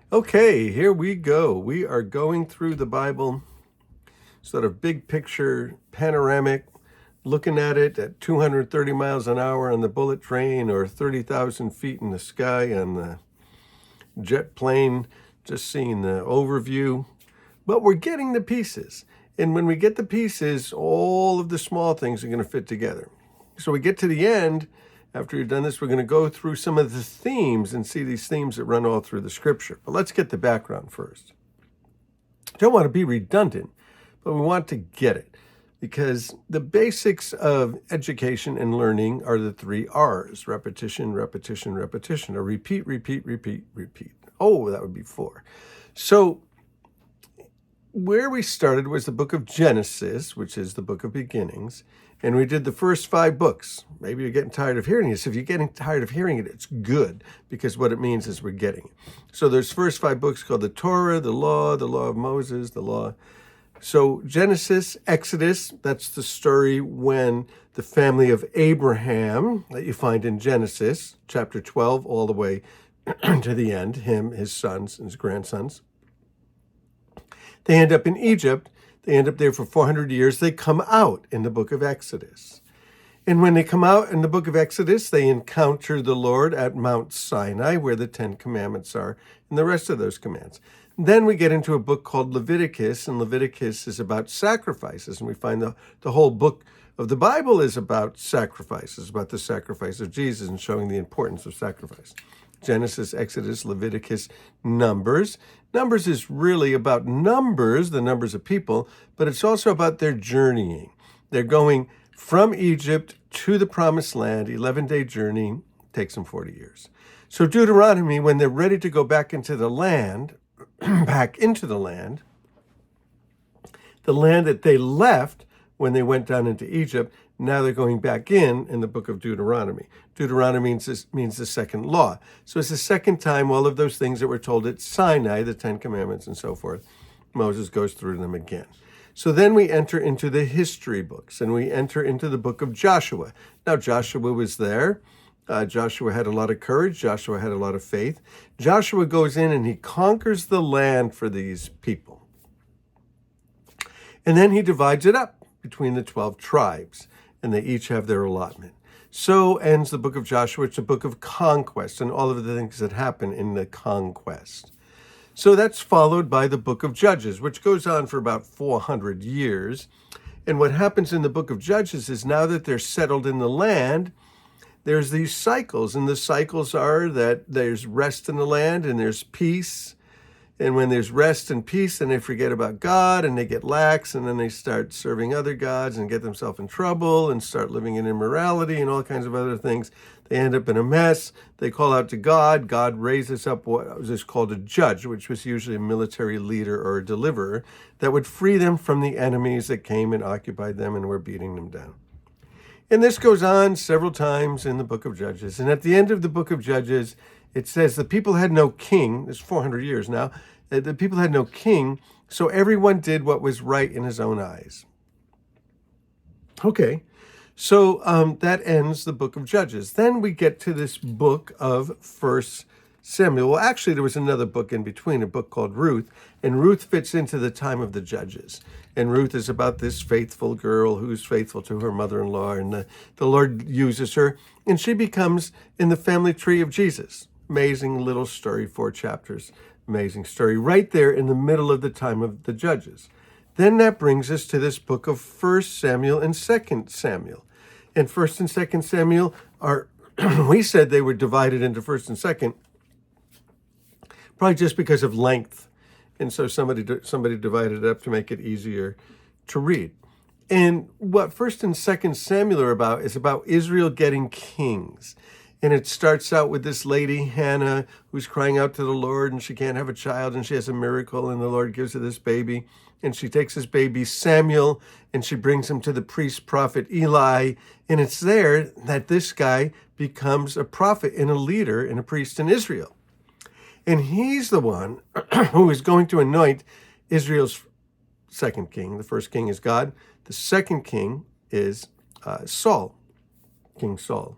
Okay, here we go. We are going through the Bible, sort of big picture, panoramic, looking at it at 230 miles an hour on the bullet train or 30,000 feet in the sky on the jet plane, just seeing the overview. But we're getting the pieces. And when we get the pieces, all of the small things are going to fit together. So we get to the end. After you've done this, we're going to go through some of the themes and see these themes that run all through the scripture. But let's get the background first. Don't want to be redundant, but we want to get it because the basics of education and learning are the 3 R's: repetition, repetition, repetition, or repeat, repeat, repeat, repeat. Oh, that would be 4. So where we started was the book of Genesis, which is the book of beginnings, and we did the first 5 books. Maybe you're getting tired of hearing this. If you're getting tired of hearing it, it's good, because what it means is we're getting it. So there's first 5 books called the Torah, the law of Moses, the law. So Genesis, Exodus, that's the story when the family of Abraham that you find in Genesis, chapter 12, all the way to the end, him, his sons, and his grandsons. They end up in Egypt. They end up there for 400 years. They come out in the book of Exodus. And when they come out in the book of Exodus, they encounter the Lord at Mount Sinai, where the 10 commandments are, and the rest of those commands. Then we get into a book called Leviticus, and Leviticus is about sacrifices. And we find the whole book of the Bible is about sacrifices, about the sacrifice of Jesus and showing the importance of sacrifice. Genesis, Exodus, Leviticus, Numbers. Numbers is really about numbers, the numbers of people, but it's also about their journeying. They're going from Egypt to the promised land, 11-day journey, takes them 40 years. So Deuteronomy, when they're ready to go back into the land, the land that they left when they went down into Egypt, now they're going back in the book of Deuteronomy. Deuteronomy means the second law. So it's the second time all of those things that were told at Sinai, the 10 commandments and so forth, Moses goes through them again. So then we enter into the history books, and we enter into the book of Joshua. Now, Joshua was there. Joshua had a lot of courage. Joshua had a lot of faith. Joshua goes in and he conquers the land for these people. And then he divides it up between the 12 tribes, and they each have their allotment. So ends the book of Joshua. It's a book of conquest and all of the things that happen in the conquest. So that's followed by the book of Judges, which goes on for about 400 years. And what happens in the book of Judges is now that they're settled in the land, there's these cycles. And the cycles are that there's rest in the land and there's peace. And when there's rest and peace, then they forget about God and they get lax, and then they start serving other gods and get themselves in trouble and start living in immorality and all kinds of other things. They end up in a mess. They call out to God. God raises up what was called a judge, which was usually a military leader or a deliverer, that would free them from the enemies that came and occupied them and were beating them down. And this goes on several times in the book of Judges. And at the end of the book of Judges, it says the people had no king. It's 400 years now. The people had no king, so everyone did what was right in his own eyes. Okay, so that ends the book of Judges. Then we get to this book of 1 Samuel. Well, actually, there was another book in between, a book called Ruth, and Ruth fits into the time of the Judges. And Ruth is about this faithful girl who's faithful to her mother-in-law, and the Lord uses her, and she becomes in the family tree of Jesus. Amazing little story, 4 chapters. Amazing story right there in the middle of the time of the Judges. Then that brings us to this book of 1 Samuel and 2 Samuel. And 1 and 2 Samuel are, we said they were divided into 1 and 2, probably just because of length. And so somebody divided it up to make it easier to read. And what 1 and 2 Samuel are about is about Israel getting kings. And it starts out with this lady, Hannah, who's crying out to the Lord, and she can't have a child, and she has a miracle, and the Lord gives her this baby. And she takes this baby, Samuel, and she brings him to the priest prophet Eli. And it's there that this guy becomes a prophet and a leader and a priest in Israel. And he's the one who is going to anoint Israel's second king. The first king is God. The second king is Saul, King Saul.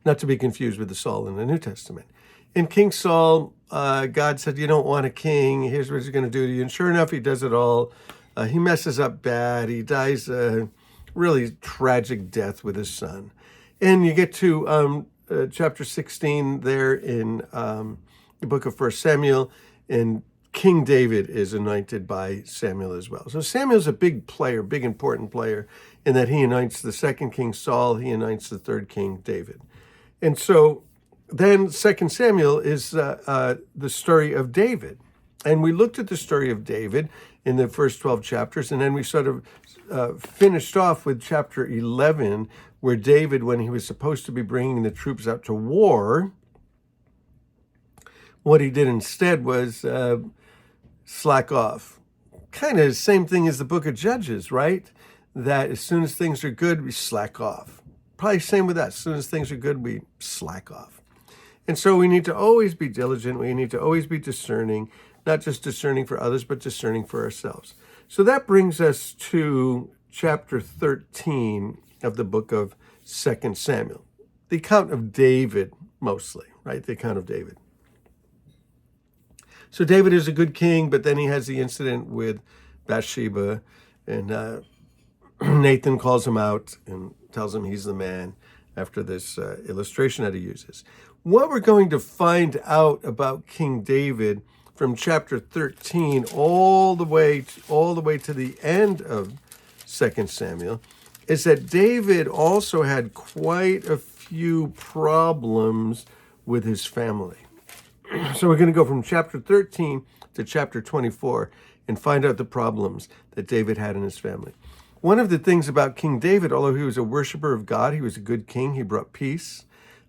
Not to be confused with the Saul in the New Testament. And King Saul God said, you don't want a king. Here's what he's going to do to you. And sure enough, he does it all. He messes up bad. He dies a really tragic death with his son. And you get to chapter 16 there in the book of 1 Samuel, and King David is anointed by Samuel as well. So Samuel's a big player, big important player, in that he anoints the second king Saul, he anoints the third king David. And so then 2 Samuel is the story of David. And we looked at the story of David in the first 12 chapters, and then we sort of finished off with chapter 11, where David, when he was supposed to be bringing the troops out to war, what he did instead was slack off. Kind of the same thing as the book of Judges, right? That as soon as things are good, we slack off. Probably same with us. As soon as things are good, we slack off. And so we need to always be diligent. We need to always be discerning, not just discerning for others, but discerning for ourselves. So that brings us to chapter 13 of the book of 2 Samuel. The account of David, mostly, right? The account of David. So David is a good king, but then he has the incident with Bathsheba, and Nathan calls him out and tells him he's the man after this illustration that he uses. What we're going to find out about King David from chapter 13 all the way to the end of 2 Samuel is that David also had quite a few problems with his family. So we're going to go from chapter 13 to chapter 24 and find out the problems that David had in his family. One of the things about King David, although he was a worshiper of God, he was a good king. He brought peace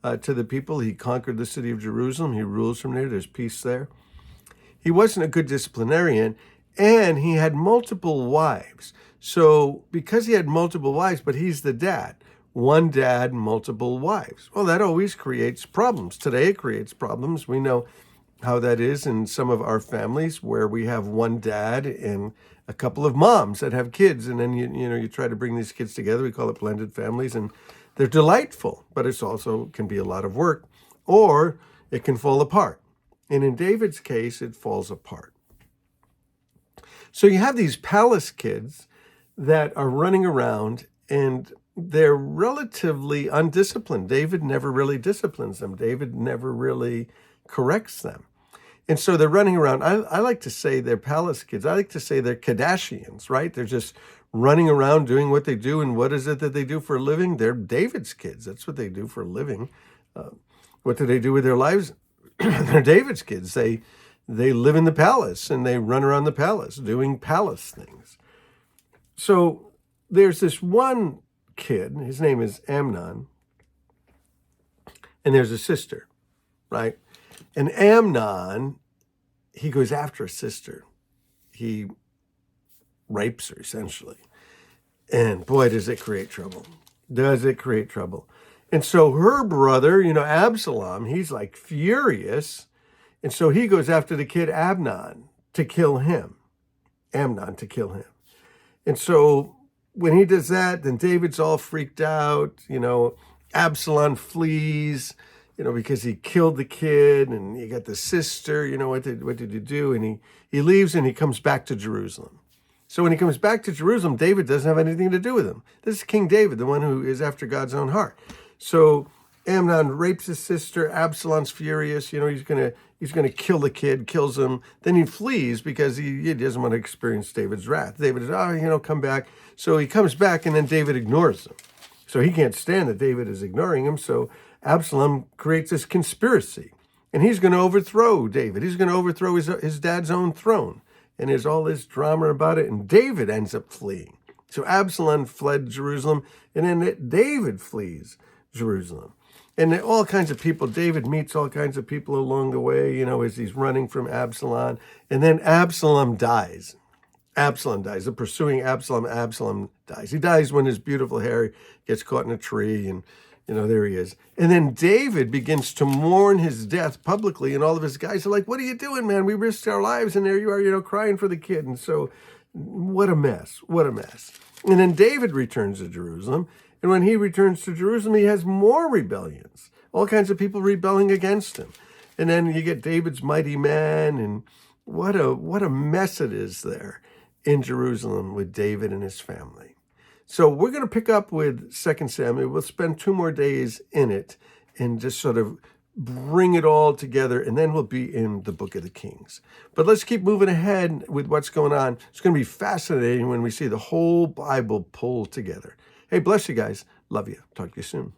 to the people. He conquered the city of Jerusalem. He rules from there. There's peace there. He wasn't a good disciplinarian, and he had multiple wives. So because he had multiple wives, but he's the dad, one dad, multiple wives. Well, that always creates problems. Today it creates problems. We know how that is in some of our families where we have one dad and a couple of moms that have kids, and then you try to bring these kids together. We call it blended families, and they're delightful, but it's also can be a lot of work, or it can fall apart. And in David's case, it falls apart. So you have these palace kids that are running around, and they're relatively undisciplined. David never really disciplines them. David never really corrects them. And so they're running around. I like to say they're palace kids. I like to say they're Kardashians, right? They're just running around doing what they do. And what is it that they do for a living? They're David's kids. That's what they do for a living. What do they do with their lives? They're David's kids. They live in the palace, and they run around the palace doing palace things. So there's this one kid, his name is Amnon, and there's a sister, right? And Amnon, he goes after a sister. He rapes her, essentially. And boy, does it create trouble. Does it create trouble. And so her brother, Absalom, he's like furious. And so he goes after the kid Amnon to kill him. And so when he does that, then David's all freaked out. Absalom flees, because he killed the kid, and you got the sister, what did you do? And he leaves, and he comes back to Jerusalem. So when he comes back to Jerusalem, David doesn't have anything to do with him. This is King David, the one who is after God's own heart. So Amnon rapes his sister. Absalom's furious. He's gonna kill the kid, kills him. Then he flees because he doesn't want to experience David's wrath. David is, come back. So he comes back, and then David ignores him. So he can't stand that David is ignoring him. So Absalom creates this conspiracy, and he's going to overthrow David. He's going to overthrow his dad's own throne. And there's all this drama about it, and David ends up fleeing. So Absalom fled Jerusalem, and then David flees Jerusalem. And all kinds of people, David meets all kinds of people along the way, as he's running from Absalom. And then Absalom dies. The pursuing Absalom dies. He dies when his beautiful hair gets caught in a tree, and there he is. And then David begins to mourn his death publicly, and all of his guys are like, what are you doing, man? We risked our lives, and there you are, crying for the kid. And so what a mess. And then David returns to Jerusalem, and when he returns to Jerusalem, he has more rebellions, all kinds of people rebelling against him. And then you get David's mighty man, and what a mess it is there in Jerusalem with David and his family. So we're going to pick up with 2 Samuel. We'll spend 2 more days in it and just sort of bring it all together, and then we'll be in the book of the Kings. But let's keep moving ahead with what's going on. It's going to be fascinating when we see the whole Bible pulled together. Hey, bless you guys. Love you. Talk to you soon.